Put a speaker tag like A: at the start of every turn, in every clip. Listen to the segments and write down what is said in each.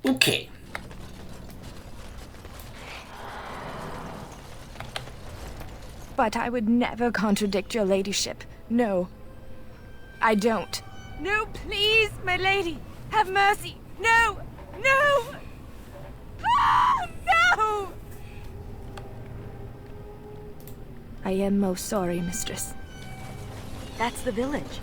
A: Okay.
B: But I would never contradict your ladyship. No. I don't. No, please, my lady! Have mercy! No! No! Ah, no! I am most sorry, mistress.
C: That's the village.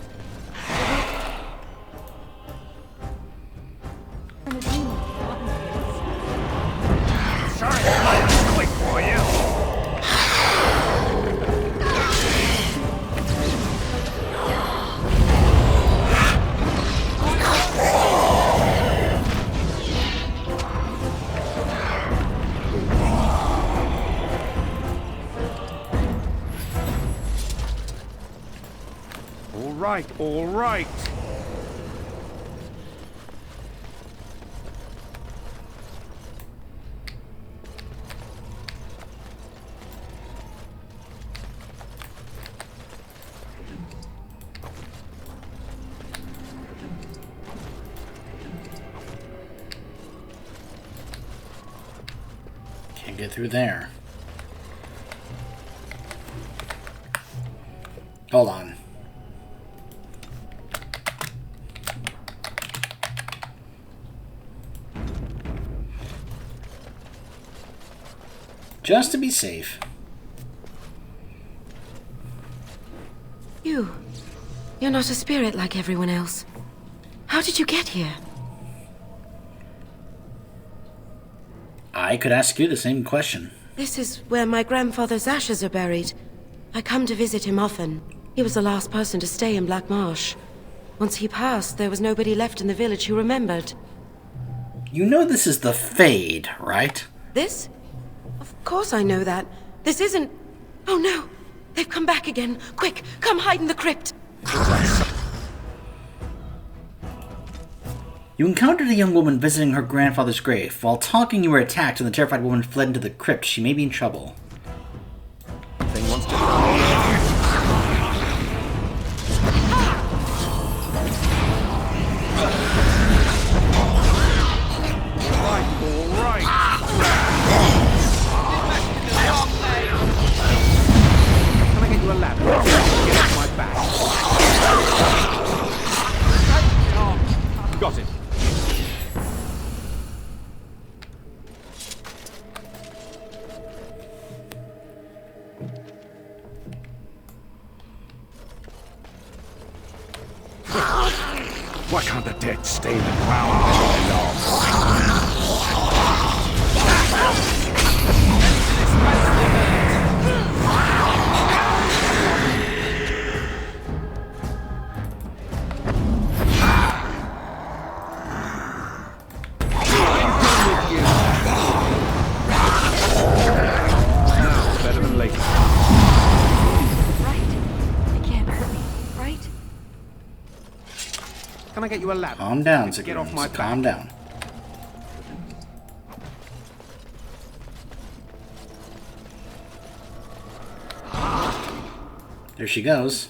D: Sorry, I'm too quick for you. All right.
A: Can't get through there. Hold on. Just to be safe.
C: You're not a spirit like everyone else. How did you get here?
A: I could ask you the same question.
C: This is where my grandfather's ashes are buried. I come to visit him often. He was the last person to stay in Black Marsh. Once he passed, there was nobody left in the village who remembered.
A: You know this is the Fade, right?
C: This? Of course I know that. This isn't... Oh no! They've come back again! Quick, come hide in the crypt!
A: You encountered a young woman visiting her grandfather's grave. While talking, you were attacked, and the terrified woman fled into the crypt. She may be in trouble.
D: Thing wants to... Got it. Why can't the dead stay in the ground where they belong? Can I get you a ladder?
A: Calm down,
D: Get off my
A: calm down. There she goes.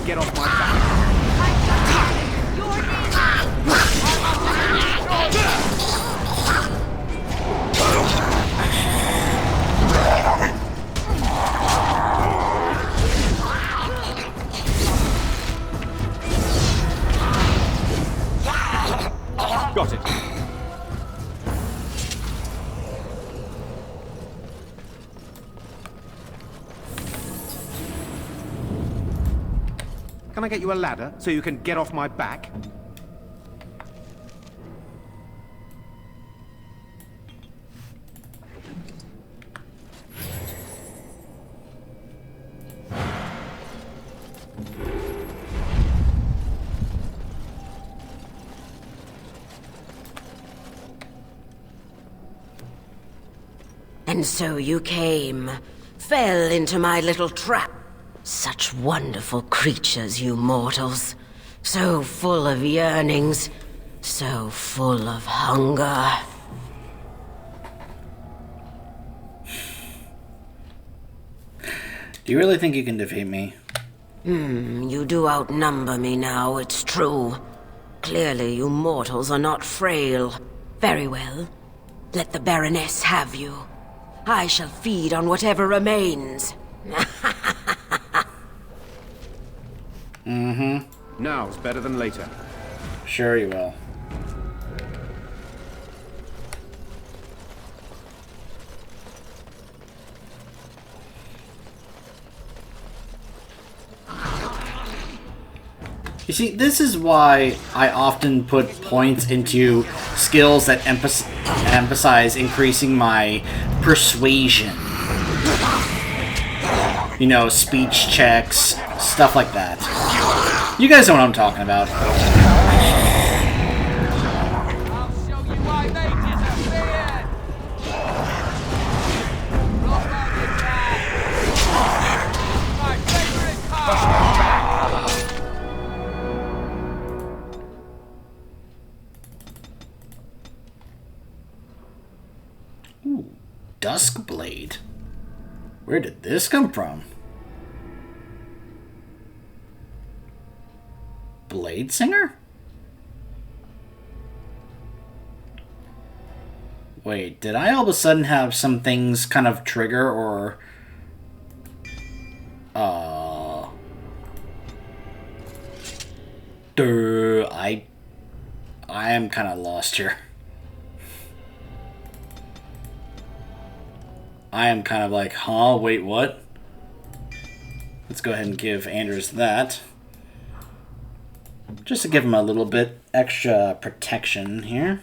D: Get off my back. Got it. Can I get you a ladder so you can get off my back?
C: And so you came, fell into my little trap. Such wonderful creatures, you mortals. So full of yearnings, so full of hunger.
A: Do you really think you can defeat me?
C: You do outnumber me now, it's true. Clearly, you mortals are not frail. Very well. Let the Baroness have you. I shall feed on whatever remains.
D: Now's better than later.
A: Sure you will. You see, this is why I often put points into skills that emphasize increasing my persuasion. You know, speech checks, stuff like that. You guys know what I'm talking about.
E: I'll show you why they disappeared! My favorite car!
A: Ooh, Duskblade. Where did this come from? Blade Singer? Wait, did I all of a sudden have some things kind of trigger or... I am kind of lost here. I am kind of like, huh? Wait, what? Let's go ahead and give Anders that. Just to give him a little bit extra protection here.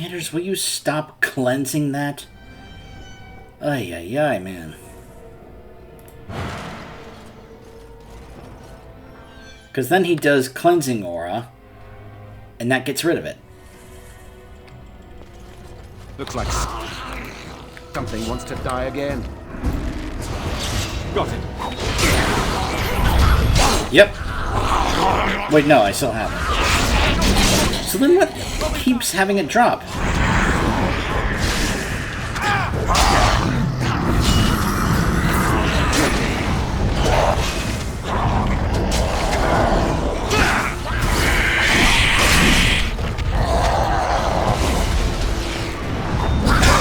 A: Anders, will you stop cleansing that? Ay, ay, ay, man. Because then he does Cleansing Aura, and that gets rid of it.
D: Looks like something wants to die again. Got it.
A: Yep. Wait, no, I still have it. So then what keeps having it drop?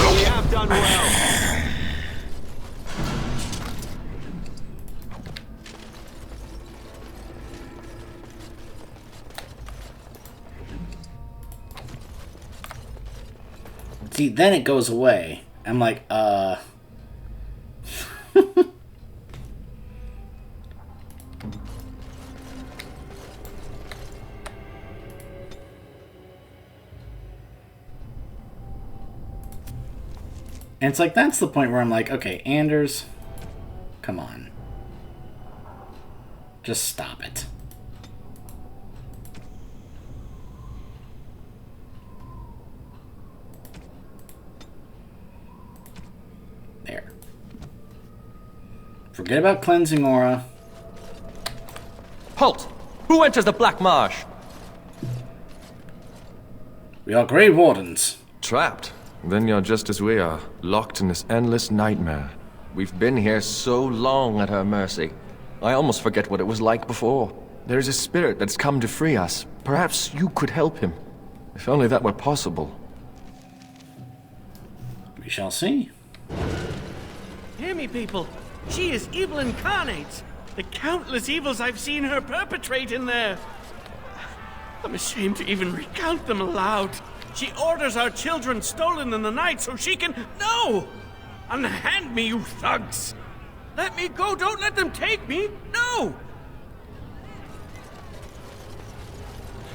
E: We have done well.
A: See, then it goes away. I'm like, And it's like, that's the point where I'm like, okay, Anders, come on. Just stop it. There. Forget about Cleansing Aura.
F: Halt! Who enters the Black Marsh?
A: We are Grey Wardens.
F: Trapped? Then you're just as we are, locked in this endless nightmare. We've been here so long at her mercy. I almost forget what it was like before. There's a spirit that's come to free us. Perhaps you could help him. If only that were possible.
A: We shall see.
G: Hear me, people. She is evil incarnate. The countless evils I've seen her perpetrate in there. I'm ashamed to even recount them aloud. She orders our children stolen in the night so she can... No! Unhand me, you thugs! Let me go! Don't let them take me! No!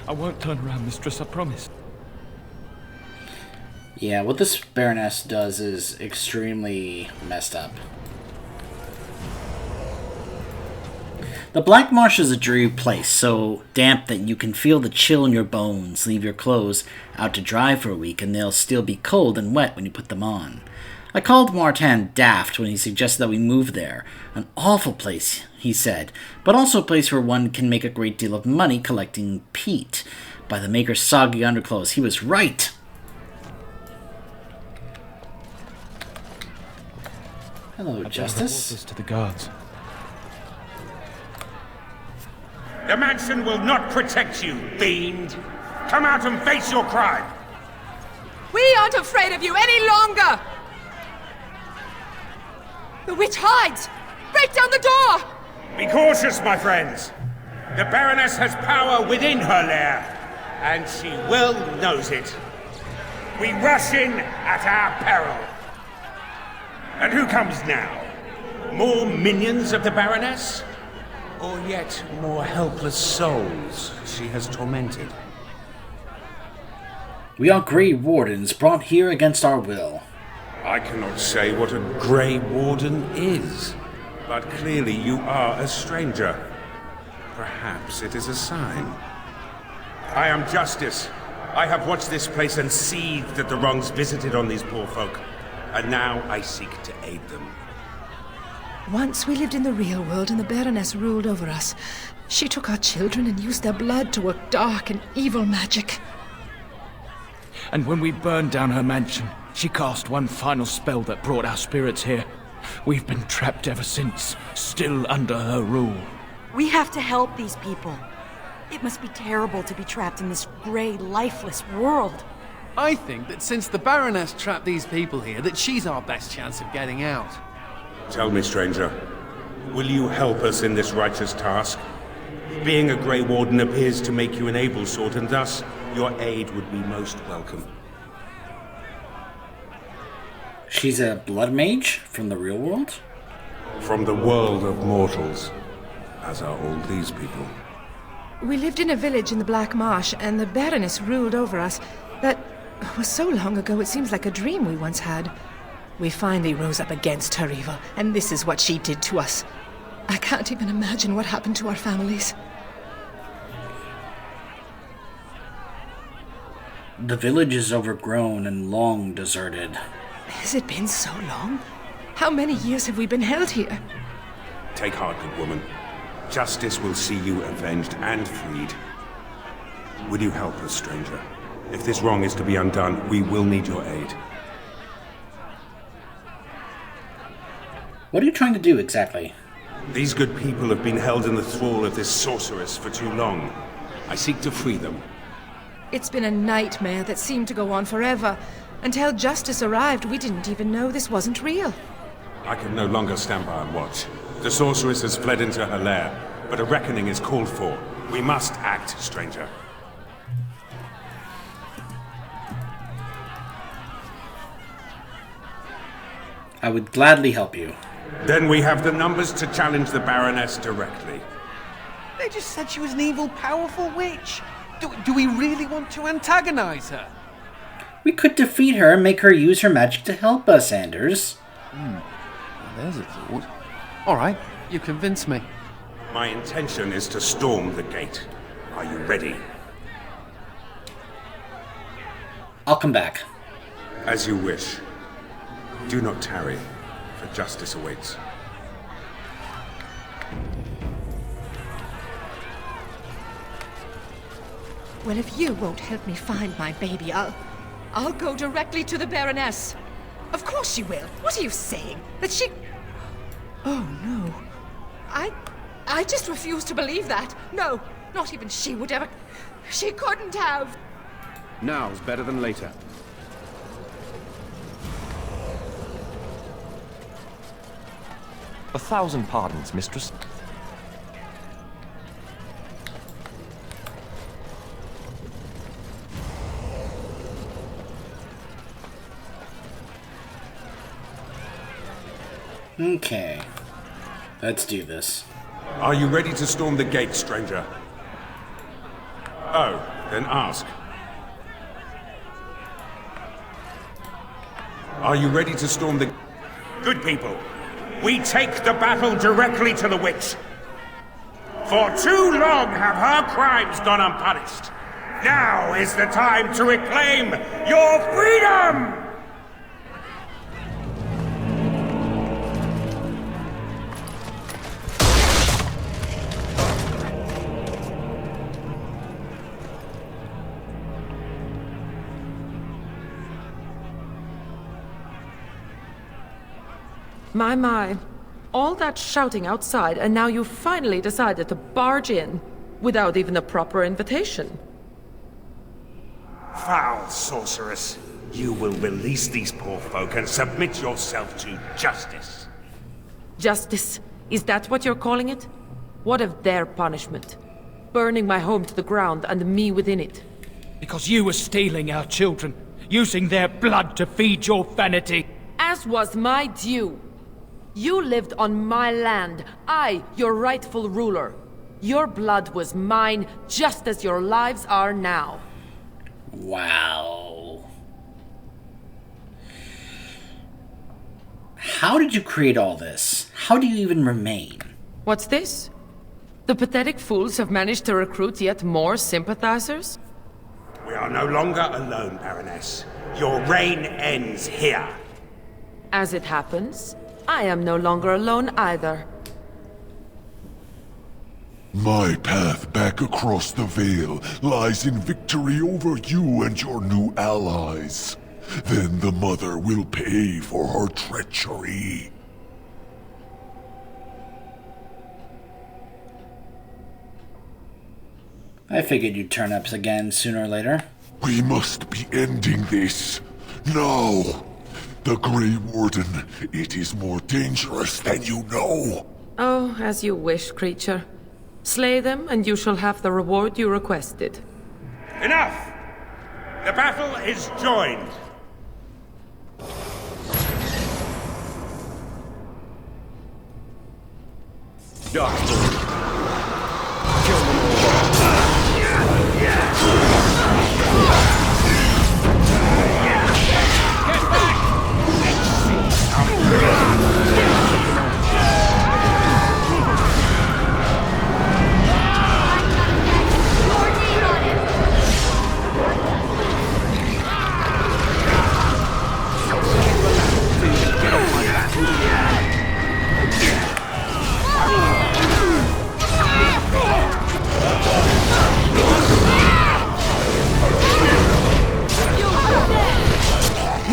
H: I won't turn around, mistress, I promise.
A: Yeah, what this Baroness does is extremely messed up. The Black Marsh is a dreary place, so damp that you can feel the chill in your bones. Leave your clothes out to dry for a week and they'll still be cold and wet when you put them on. I called Martin daft when he suggested that we move there. An awful place, he said, but also a place where one can make a great deal of money collecting peat. By the maker's soggy underclothes, he was right. Hello, Justice.
H: This to the guards.
D: The mansion will not protect you, fiend. Come out and face your crime.
B: We aren't afraid of you any longer! The witch hides! Break down the door!
D: Be cautious, my friends. The Baroness has power within her lair, and she well knows it. We rush in at our peril. And who comes now? More minions of the Baroness? Or yet more helpless souls she has tormented?
A: We are Grey Wardens brought here against our will.
D: I cannot say what a Grey Warden is, but clearly you are a stranger. Perhaps it is a sign. I am Justice. I have watched this place and seethed at the wrongs visited on these poor folk, and now I seek to aid them.
I: Once we lived in the real world and the Baroness ruled over us. She took our children and used their blood to work dark and evil magic.
H: And when we burned down her mansion, she cast one final spell that brought our spirits here. We've been trapped ever since, still under her rule.
J: We have to help these people. It must be terrible to be trapped in this grey, lifeless world.
E: I think that since the Baroness trapped these people here, that she's our best chance of getting out.
D: Tell me, stranger, will you help us in this righteous task? Being a Grey Warden appears to make you an able sort, and thus your aid would be most welcome.
A: She's a blood mage from the real world?
D: From the world of mortals, as are all these people.
I: We lived in a village in the Black Marsh, and the Baroness ruled over us. That was so long ago, it seems like a dream we once had. We finally rose up against her evil, and this is what she did to us. I can't even imagine what happened to our families.
A: The village is overgrown and long deserted.
I: Has it been so long? How many years have we been held here?
D: Take heart, good woman. Justice will see you avenged and freed. Will you help us, stranger? If this wrong is to be undone, we will need your aid.
A: What are you trying to do exactly?
D: These good people have been held in the thrall of this sorceress for too long. I seek to free them.
I: It's been a nightmare that seemed to go on forever. Until Justice arrived, we didn't even know this wasn't real.
D: I can no longer stand by and watch. The sorceress has fled into her lair, but a reckoning is called for. We must act, stranger.
A: I would gladly help you.
D: Then we have the numbers to challenge the Baroness directly.
E: They just said she was an evil, powerful witch. Do we really want to antagonize her?
A: We could defeat her and make her use her magic to help us, Anders.
E: Well, there's a thought. All right, you convinced me.
D: My intention is to storm the gate. Are you ready?
A: I'll come back.
D: As you wish. Do not tarry, for justice awaits.
I: Well, if you won't help me find my baby, I'll go directly to the Baroness. Of course she will. What are you saying? That she... Oh, no. I just refuse to believe that. No, not even she would ever... She couldn't have.
D: Now's better than later.
F: A thousand pardons, mistress.
A: Okay. Let's do this.
D: Are you ready to storm the gate, stranger? Oh, then ask. Are you ready to storm the... Good people, we take the battle directly to the witch. For too long have her crimes gone unpunished. Now is the time to reclaim your freedom!
K: My. All that shouting outside, and now you finally decided to barge in without even a proper invitation.
D: Foul sorceress. You will release these poor folk and submit yourself to justice.
K: Justice? Is that what you're calling it? What of their punishment? Burning my home to the ground and me within it.
H: Because you were stealing our children, using their blood to feed your vanity.
K: As was my due. You lived on my land, I, your rightful ruler. Your blood was mine, just as your lives are now.
A: Wow. How did you create all this? How do you even remain?
K: What's this? The pathetic fools have managed to recruit yet more sympathizers?
D: We are no longer alone, Baroness. Your reign ends here.
K: As it happens, I am no longer alone either.
L: My path back across the Veil lies in victory over you and your new allies. Then the Mother will pay for her treachery.
A: I figured you'd turn up again sooner or later.
L: We must be ending this. Now! The Grey Warden, it is more dangerous than you know.
K: Oh, as you wish, creature. Slay them, and you shall have the reward you requested.
D: Enough! The battle is joined.
F: Darkspawn.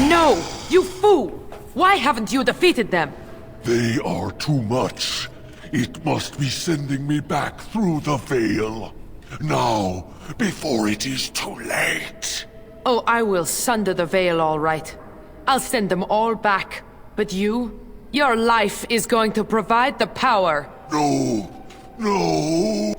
K: No! You fool! Why haven't you defeated them?
L: They are too much. It must be sending me back through the Veil. Now, before it is too late.
K: Oh, I will sunder the veil all right. I'll send them all back. But you? Your life is going to provide the power.
L: No! No!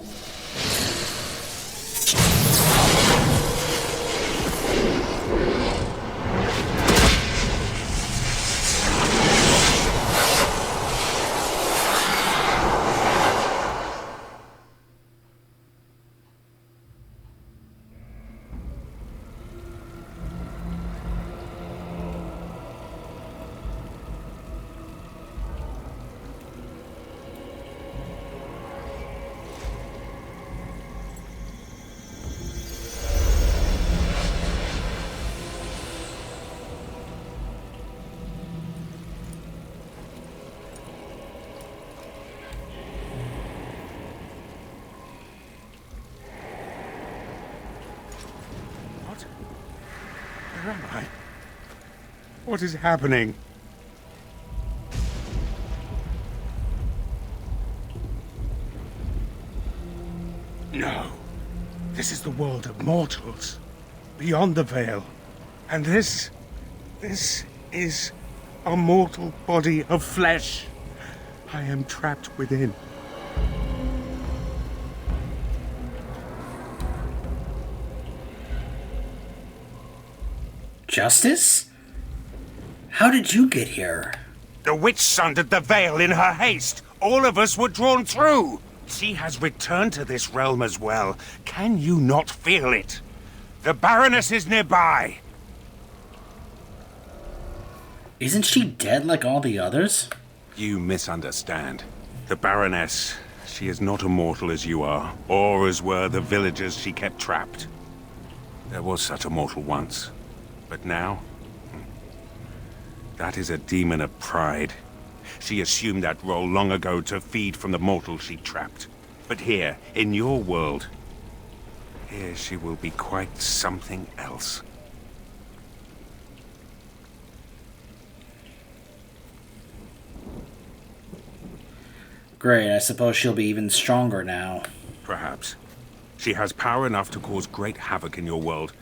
D: Where am I? What is happening? No. This is the world of mortals. Beyond the Veil. And this is a mortal body of flesh. I am trapped within.
A: Justice? How did you get here?
D: The witch sundered the Veil in her haste. All of us were drawn through. She has returned to this realm as well. Can you not feel it? The Baroness is nearby.
A: Isn't she dead like all the others?
D: You misunderstand. The Baroness, she is not immortal as you are, or as were the villagers she kept trapped. There was such a mortal once. But now, that is a demon of pride. She assumed that role long ago to feed from the mortals she trapped. But here, in your world, here she will be quite something else.
A: Great, I suppose she'll be even stronger now.
D: Perhaps. She has power enough to cause great havoc in your world.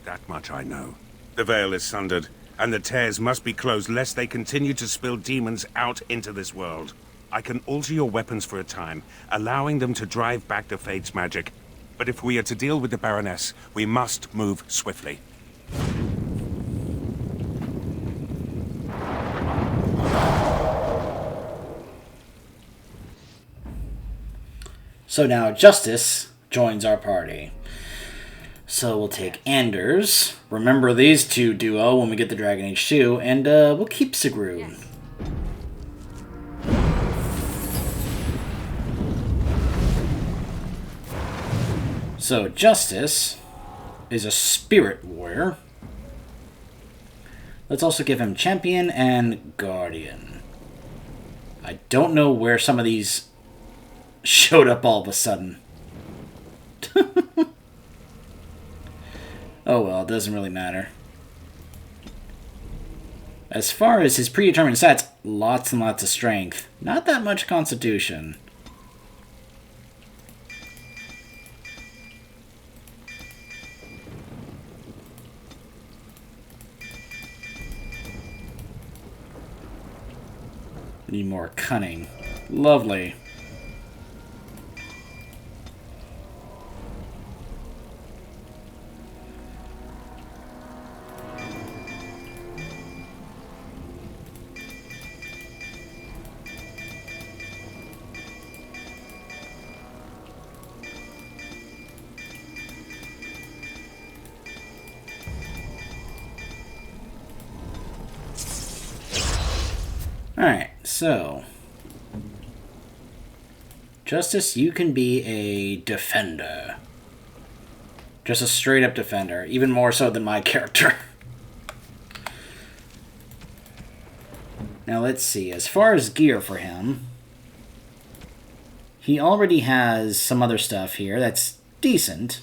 D: That much I know. The veil is sundered, and the tears must be closed lest they continue to spill demons out into this world. I can alter your weapons for a time, allowing them to drive back the Fate's magic. But if we are to deal with the Baroness, we must move swiftly.
A: So now Justice joins our party. So we'll take Anders, remember these two duo when we get the Dragon Age 2, and we'll keep Sigrun. Yes. So Justice is a spirit warrior. Let's also give him Champion and Guardian. I don't know where some of these showed up all of a sudden. Oh well, it doesn't really matter. As far as his predetermined stats, lots and lots of strength. Not that much constitution. Need more cunning. Lovely. Alright, so Justice, you can be a defender. Just a straight up defender, even more so than my character. Now let's see, as far as gear for him, he already has some other stuff here that's decent.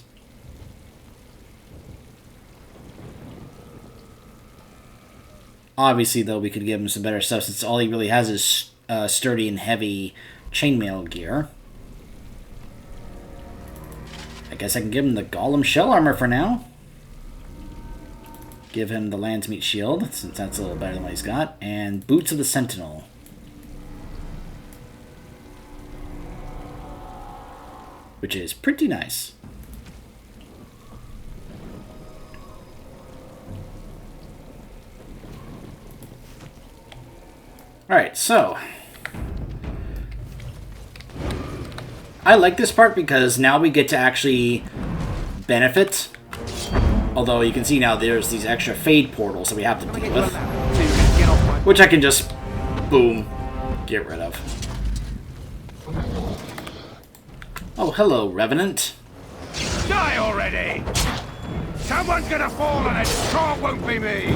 A: Obviously, though, we could give him some better stuff since all he really has is sturdy and heavy chainmail gear. I guess I can give him the Golem shell armor for now. Give him the Landsmeat shield, since that's a little better than what he's got. And Boots of the Sentinel. Which is pretty nice. Alright, so I like this part because now we get to actually benefit. Although you can see now there's these extra fade portals that we have to deal with. Which I can just, boom, get rid of. Oh, hello, Revenant.
D: Die already! Someone's gonna fall and it sure won't be me!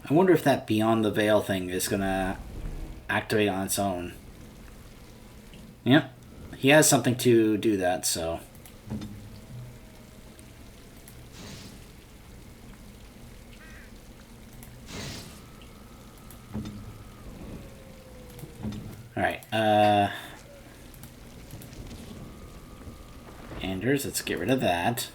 A: I wonder if that Beyond the Veil thing is gonna activate on its own. Yep, he has something to do that, so. Alright, Anders, let's get rid of that.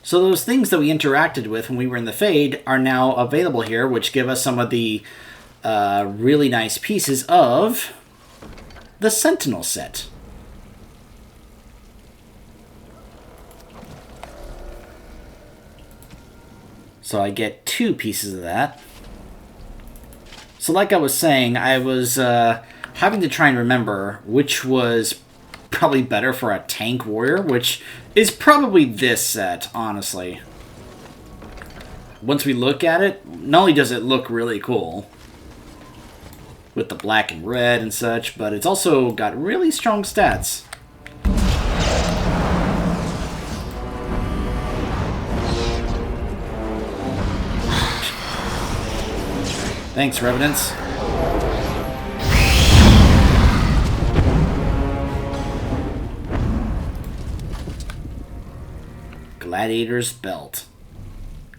A: So those things that we interacted with when we were in the Fade are now available here, which give us some of the really nice pieces of the Sentinel set. So I get 2 pieces of that. So like I was saying, I was having to try and remember which was probably better for a tank warrior, which is probably this set, honestly. Once we look at it, not only does it look really cool, with the black and red and such, but it's also got really strong stats. Thanks, Revenants. Gladiator's belt.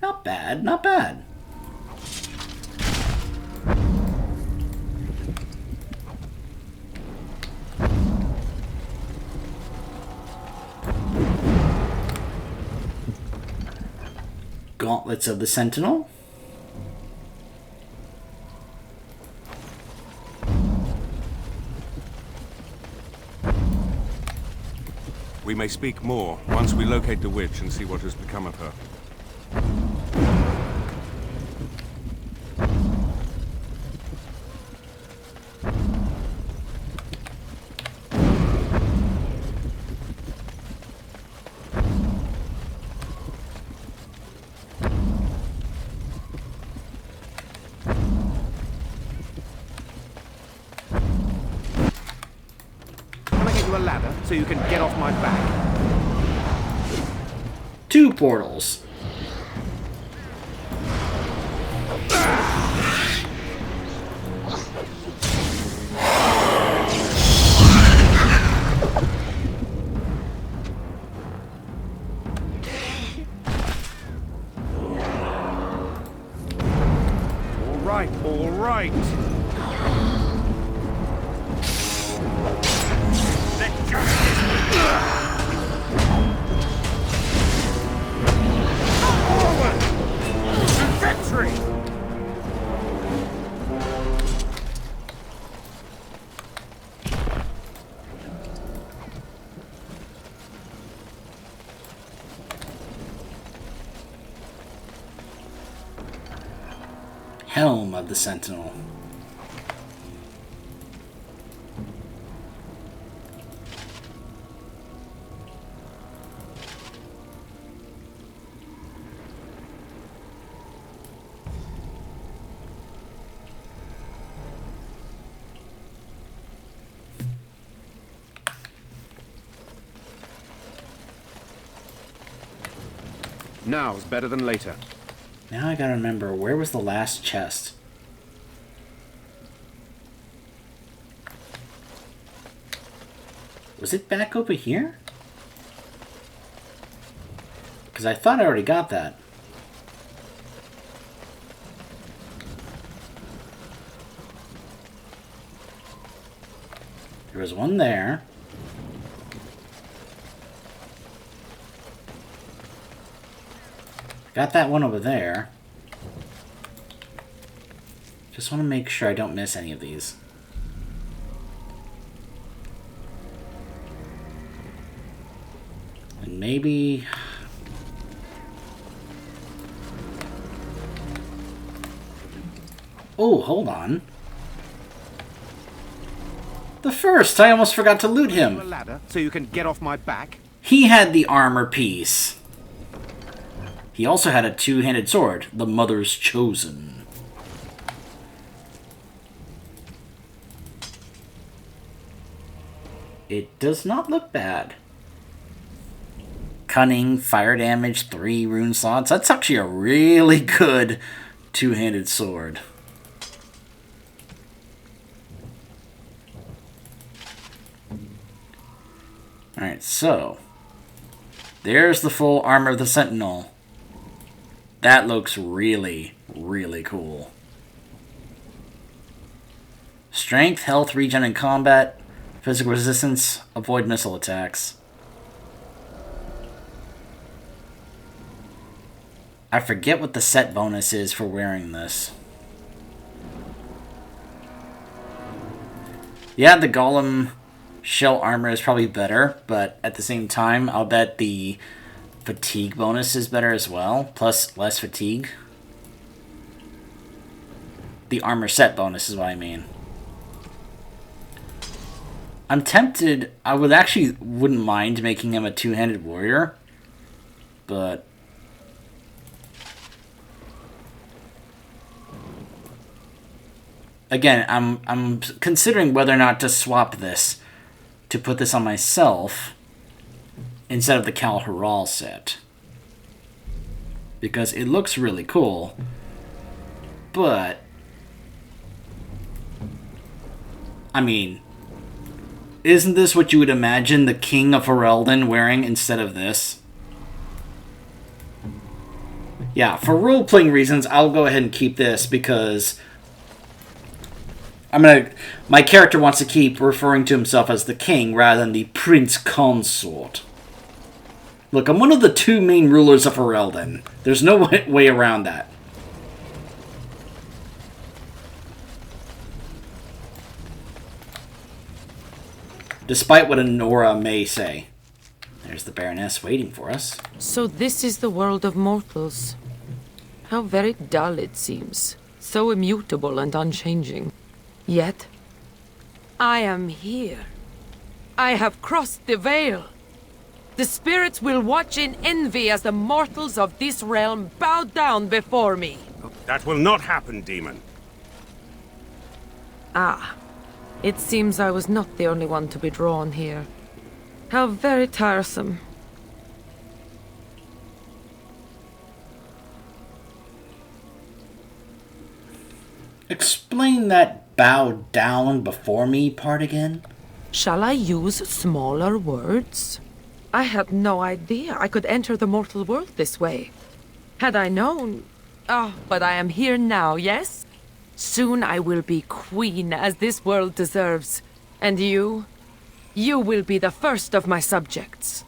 A: Not bad, not bad. Gauntlets of the Sentinel.
M: We may speak more once we locate the witch and see what has become of her.
E: So you can get off my back.
A: 2 portals.
E: All right.
A: Helm of the Sentinel.
E: Now's better than later.
A: Now I gotta remember, where was the last chest? Was it back over here? Because I thought I already got that. There was one there. Got that one over there. Just want to make sure I don't miss any of these. And maybe... Oh, hold on. The first! I almost forgot to loot him.
E: A ladder so you can get off my back.
A: He had the armor piece. He also had a two-handed sword, the Mother's Chosen. It does not look bad. Cunning, fire damage, 3 rune slots. That's actually a really good two-handed sword. Alright, so there's the full armor of the Sentinel. That looks really, really cool. Strength, health, regen in combat, physical resistance, avoid missile attacks. I forget what the set bonus is for wearing this. Yeah, the Golem shell armor is probably better, but at the same time, I'll bet the fatigue bonus is better as well, plus less fatigue. The armor set bonus is what I mean. I'm tempted, I wouldn't mind making him a two-handed warrior, but again, I'm considering whether or not to swap this to put this on myself instead of the Kal Haral set. Because it looks really cool, but I mean, isn't this what you would imagine the King of Ferelden wearing instead of this? Yeah, for role-playing reasons, I'll go ahead and keep this because my character wants to keep referring to himself as the king rather than the prince consort. Look, I'm one of the two main rulers of Ferelden. There's no way around that. Despite what Honora may say. There's the Baroness waiting for us.
K: So this is the world of mortals. How very dull it seems. So immutable and unchanging. Yet, I am here. I have crossed the veil. The spirits will watch in envy as the mortals of this realm bow down before me.
M: That will not happen, demon.
K: Ah, it seems I was not the only one to be drawn here. How very tiresome.
A: Explain that bow down before me part again?
K: Shall I use smaller words? I had no idea I could enter the mortal world this way. Had I known... Oh, but I am here now, yes? Soon I will be queen as this world deserves. And you? You will be the first of my subjects.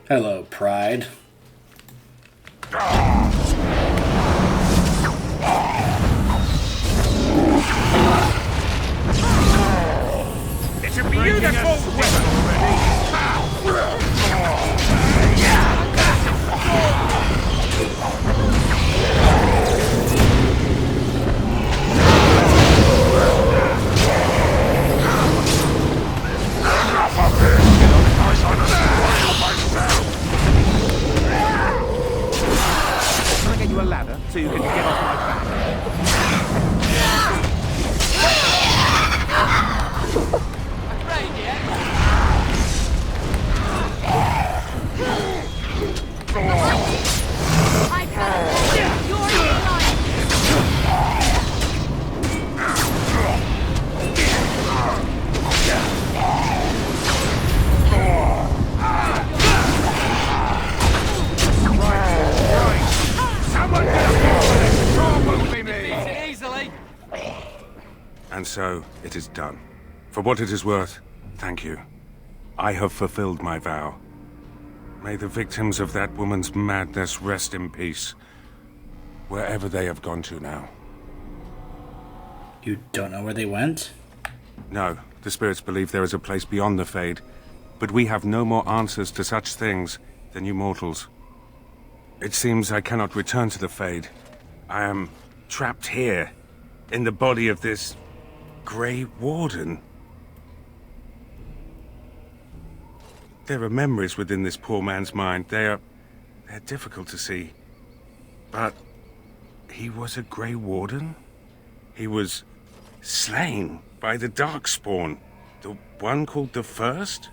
A: Hello, Pride.
D: It's a beautiful
E: Can I get you a ladder so you can get off my back?
M: And so, it is done. For what it is worth, thank you. I have fulfilled my vow. May the victims of that woman's madness rest in peace, wherever they have gone to now.
A: You don't know where they went?
M: No, the spirits believe there is a place beyond the Fade, but we have no more answers to such things than you mortals. It seems I cannot return to the Fade. I am trapped here, in the body of this Grey Warden. There are memories within this poor man's mind. They're difficult to see. But he was a Grey Warden? He was slain by the Darkspawn, the one called the First?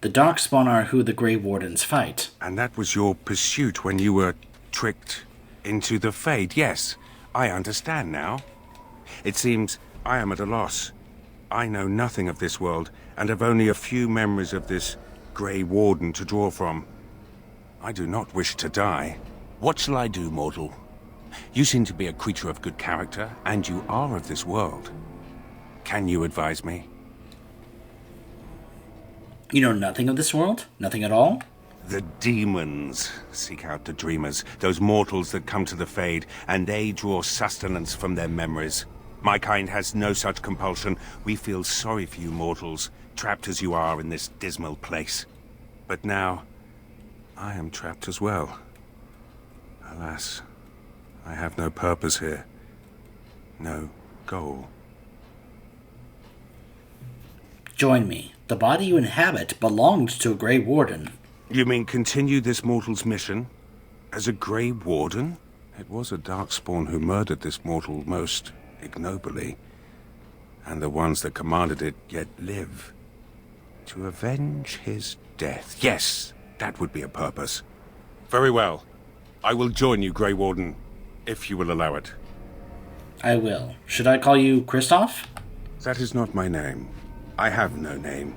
A: The Darkspawn are who the Grey Wardens fight.
M: And that was your pursuit when you were tricked into the Fade. Yes, I understand now. It seems I am at a loss. I know nothing of this world, and have only a few memories of this Grey Warden to draw from. I do not wish to die.
N: What shall I do, mortal? You seem to be a creature of good character, and you are of this world.
M: Can you advise me?
A: You know nothing of this world? Nothing at all?
M: The demons seek out the dreamers, those mortals that come to the Fade, and they draw sustenance from their memories. My kind has no such compulsion. We feel sorry for you mortals, trapped as you are in this dismal place. But now, I am trapped as well. Alas, I have no purpose here. No goal.
A: Join me. The body you inhabit belonged to a Grey Warden.
M: You mean continue this mortal's mission? As a Grey Warden? It was a Darkspawn who murdered this mortal most ignobly. And the ones that commanded it yet live. To avenge his death. Yes, that would be a purpose. Very well. I will join you, Grey Warden, if you will allow it.
A: I will. Should I call you Kristoff?
M: That is not my name. I have no name.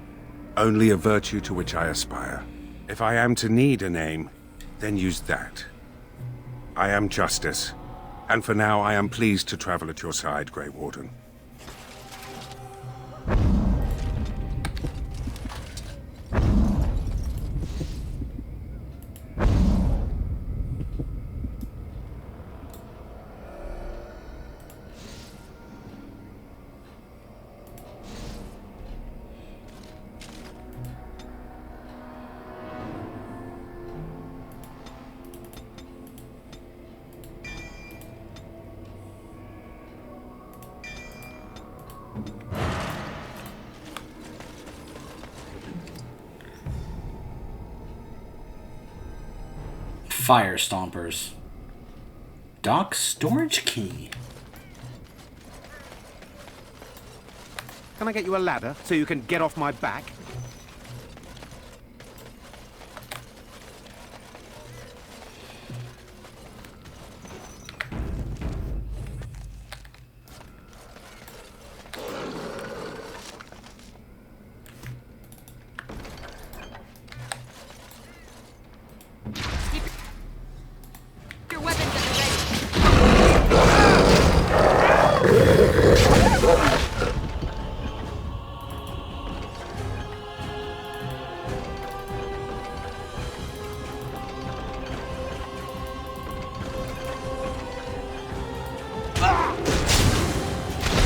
M: Only a virtue to which I aspire. If I am to need a name, then use that. I am Justice. And for now, I am pleased to travel at your side, Grey Warden.
A: Fire Stompers. Dock storage key.
E: Can I get you a ladder so you can get off my back?
B: Your weapons at the ready.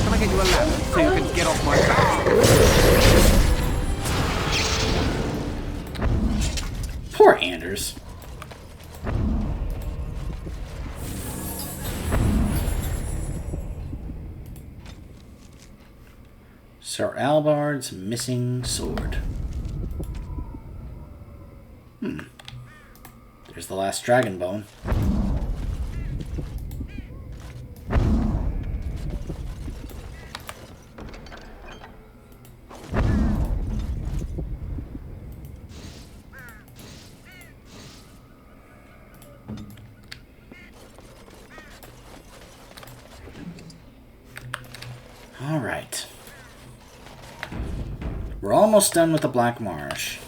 E: Can I get you a ladder so you can get off my back?
A: Poor Anders. Sir Albard's missing sword. There's the last dragon bone. All right. We're almost done with the Black Marsh.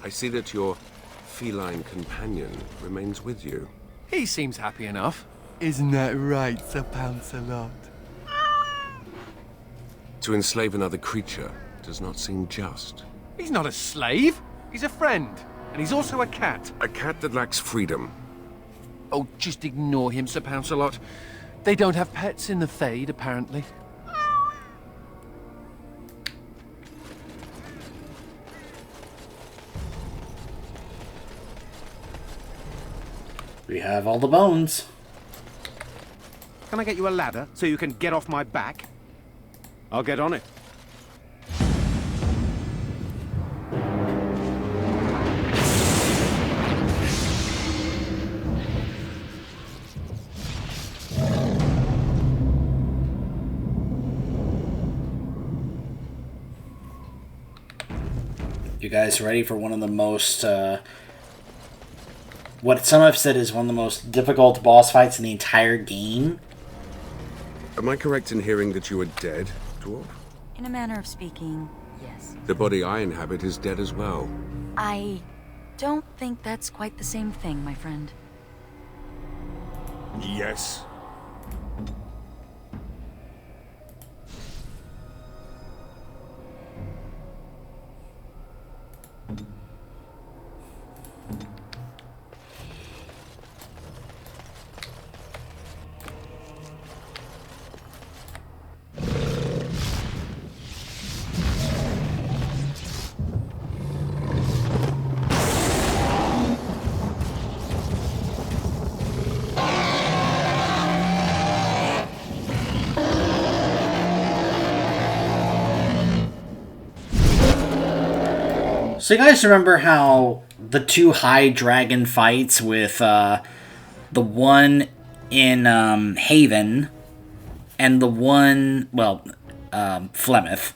F: I see that your feline companion remains with you.
O: He seems happy enough. Isn't that right, Sir Pouncelot?
F: To enslave another creature does not seem just.
O: He's not a slave. He's a friend. And he's also a cat.
F: A cat that lacks freedom.
O: Oh, just ignore him, Sir Pouncelot. They don't have pets in the Fade, apparently.
A: We have all the bones.
E: Can I get you a ladder so you can get off my back? I'll get on it.
A: You guys ready for one of the most, what some have said is one of the most difficult boss fights in the entire game?
F: Am I correct in hearing that you are dead, Dwarf?
J: In a manner of speaking, yes.
F: The body I inhabit is dead as well.
J: I don't think that's quite the same thing, my friend.
M: Yes.
A: So you guys remember how the two high dragon fights with the one in Haven and the one, well, Flemeth,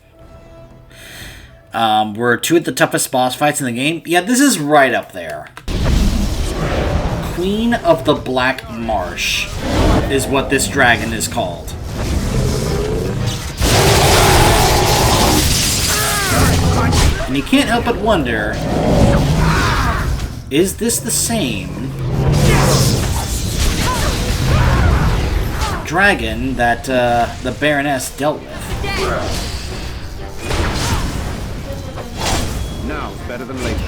A: were two of the toughest boss fights in the game? Yeah, this is right up there. Queen of the Black Marsh is what this dragon is called. And you can't help but wonder, is this the same dragon that the Baroness dealt with?
N: Now it's better than later.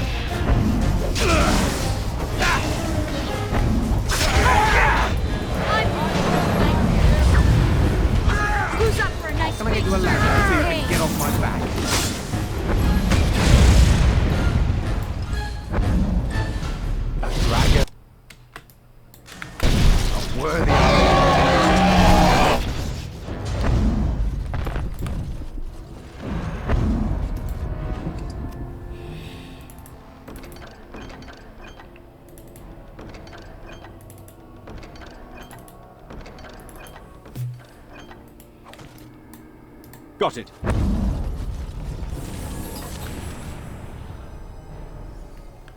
B: Who's up for a nice
N: Somebody do a lap so you can get off my back. A dragon. A worthy. Got it.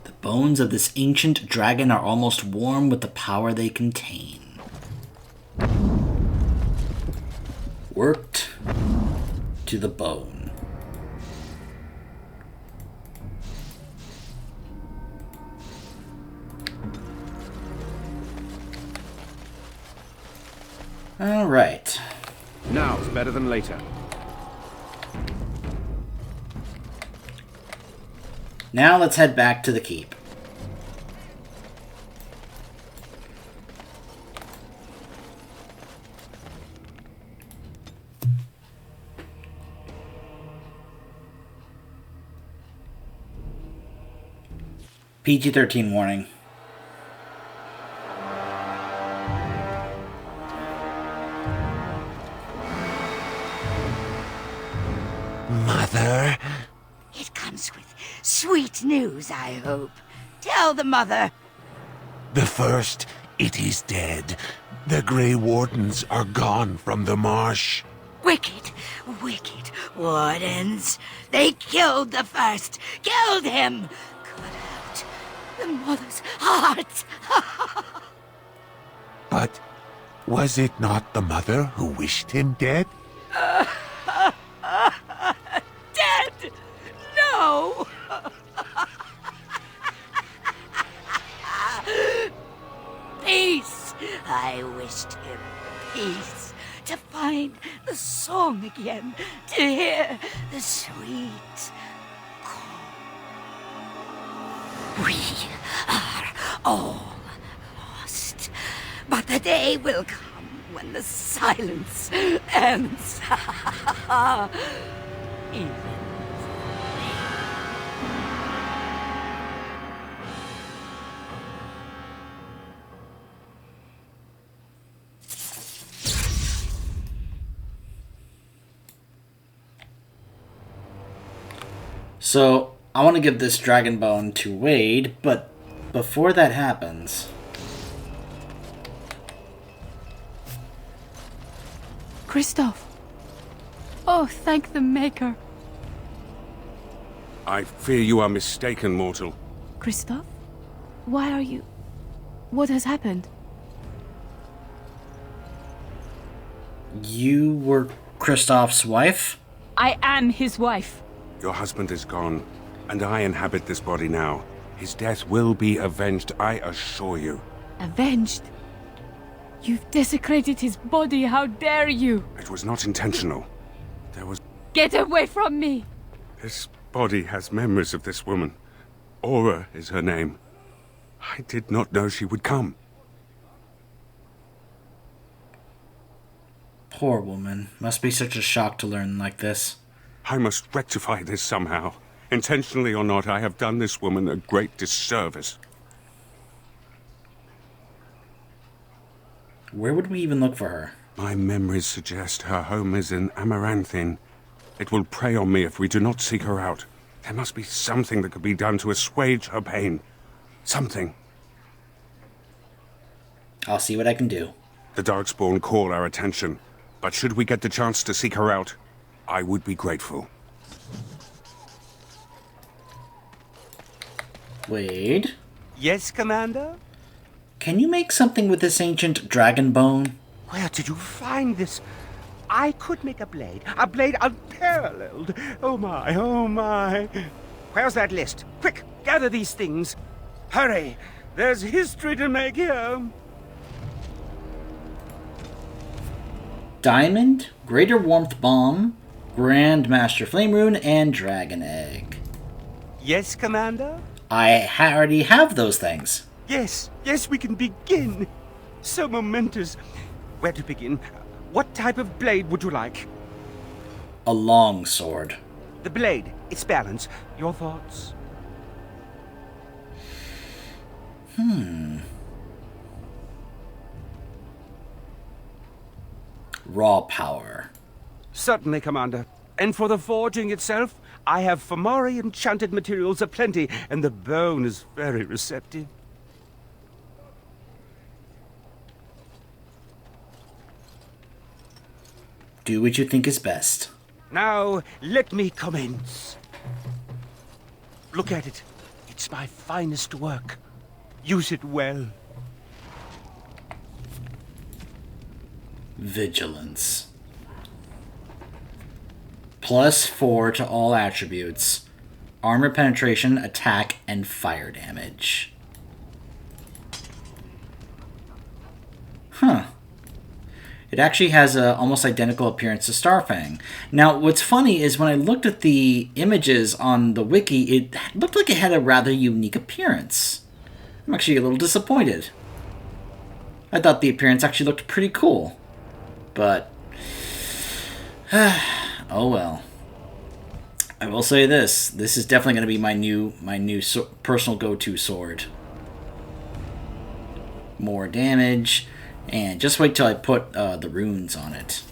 A: The bones of this ancient dragon are almost warm with the power they contain. Worked to the bone. All right.
N: Now it's better than later.
A: Now let's head back to the keep. PG-13 warning.
P: Mother? It comes with sweet news, I hope. Tell the mother.
L: The first, it is dead. The Grey Wardens are gone from the marsh.
P: Wicked, wicked wardens. They killed the first. Killed him. Cut out the mother's heart.
L: But was it not the mother who wished him dead?
P: Dead? No! Peace! I wished him peace. To find the song again. To hear the sweet call. We are all lost. But the day will come when the silence ends. Even
A: So, I want to give this dragon bone to Wade, but before that happens...
Q: Kristoff. Oh, thank the Maker.
M: I fear you are mistaken, mortal.
Q: Kristoff? Why are you... What has happened?
A: You were Kristoff's wife?
Q: I am his wife.
M: Your husband is gone, and I inhabit this body now. His death will be avenged, I assure you.
Q: Avenged? You've desecrated his body, how dare you!
M: It was not intentional. There was...
Q: Get away from me!
M: This body has memories of this woman. Aura is her name. I did not know she would come.
A: Poor woman. Must be such a shock to learn like this.
M: I must rectify this somehow. Intentionally or not, I have done this woman a great disservice.
A: Where would we even look for her?
M: My memories suggest her home is in Amaranthine. It will prey on me if we do not seek her out. There must be something that could be done to assuage her pain. Something.
A: I'll see what I can do.
M: The Darkspawn call our attention, but should we get the chance to seek her out, I would be grateful.
A: Wade?
D: Yes, Commander?
A: Can you make something with this ancient dragon bone?
D: Where did you find this? I could make a blade unparalleled. Oh my, oh my. Where's that list? Quick, gather these things. Hurry, there's history to make here.
A: Diamond, Greater Warmth Bomb, Grandmaster Flame Rune, and Dragon Egg.
D: Yes, Commander?
A: I already have those things.
D: Yes, we can begin. So momentous. Where to begin? What type of blade would you like?
A: A long sword.
D: The blade, its balance. Your thoughts?
A: Raw power.
D: Certainly, Commander. And for the forging itself, I have Fomori enchanted materials aplenty, and the bone is very receptive.
A: Do what you think is best.
D: Now, let me commence. Look at it. It's my finest work. Use it well.
A: Vigilance. +4 to all attributes. Armor penetration, attack, and fire damage. Huh. It actually has a almost identical appearance to Starfang. Now, what's funny is when I looked at the images on the wiki, it looked like it had a rather unique appearance. I'm actually a little disappointed. I thought the appearance actually looked pretty cool. But, oh well. I will say this. This is definitely going to be my new personal go-to sword. More damage. And just wait till I put the runes on it.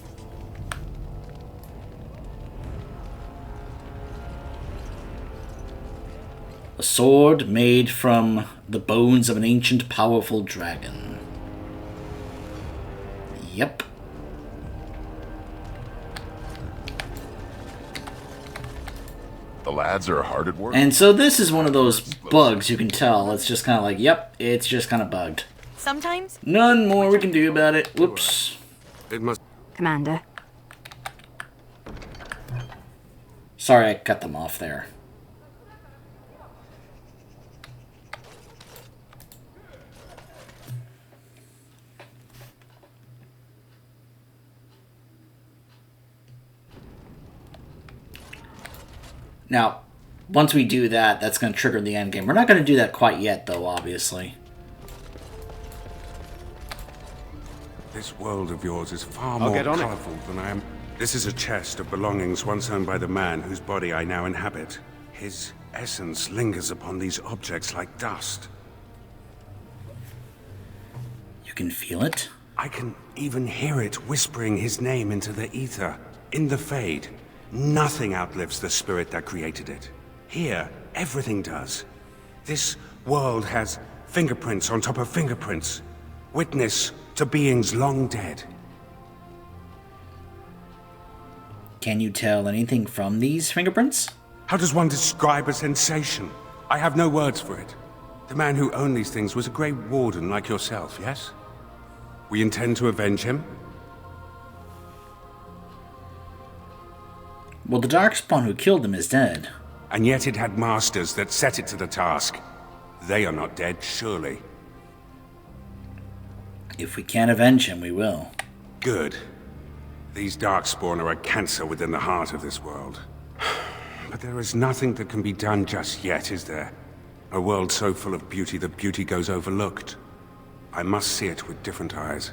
A: A sword made from the bones of an ancient, powerful dragon. Yep.
L: The lads are hard at work.
A: And so this is one of those bugs you can tell. It's just kind of like, yep, it's just kind of bugged.
J: Sometimes?
A: None more we can do about it. Whoops.
M: It must...
J: Commander.
A: Sorry I cut them off there. Now, once we do that, that's going to trigger the end game. We're not going to do that quite yet, though, obviously.
M: This world of yours is far more colorful than I am. This is a chest of belongings once owned by the man whose body I now inhabit. His essence lingers upon these objects like dust.
A: You can feel it?
M: I can even hear it whispering his name into the ether. In the Fade, nothing outlives the spirit that created it. Here, everything does. This world has fingerprints on top of fingerprints. Witness to beings long dead.
A: Can you tell anything from these fingerprints?
M: How does one describe a sensation? I have no words for it. The man who owned these things was a Grey Warden like yourself, yes? We intend to avenge him?
A: Well, the Darkspawn who killed him is dead.
M: And yet it had masters that set it to the task. They are not dead, surely.
A: If we can't avenge him, we will.
M: Good. These Darkspawn are a cancer within the heart of this world. But there is nothing that can be done just yet, is there? A world so full of beauty that beauty goes overlooked. I must see it with different eyes.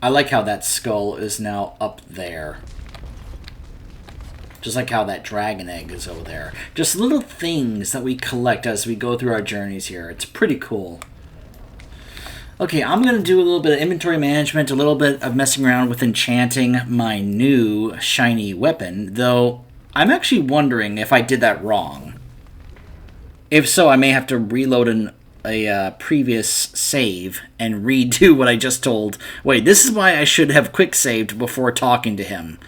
A: I like how that skull is now up there. Just like how that dragon egg is over there. Just little things that we collect as we go through our journeys here. It's pretty cool. Okay, I'm going to do a little bit of inventory management, a little bit of messing around with enchanting my new shiny weapon, though I'm actually wondering if I did that wrong. If so, I may have to reload a previous save and redo what I just told. Wait, this is why I should have quick saved before talking to him.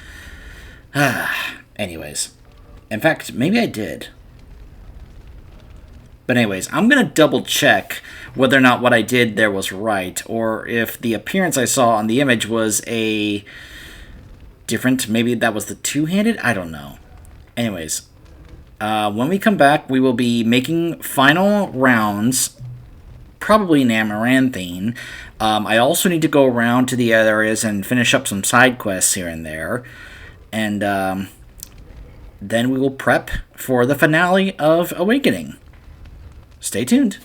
A: Anyways. In fact, maybe I did. But anyways, I'm going to double check whether or not what I did there was right, or if the appearance I saw on the image was a different, maybe that was the two-handed? I don't know. Anyways, when we come back, we will be making final rounds, probably in Amaranthine. I also need to go around to the other areas and finish up some side quests here and there. And then we will prep for the finale of Awakening. Stay tuned.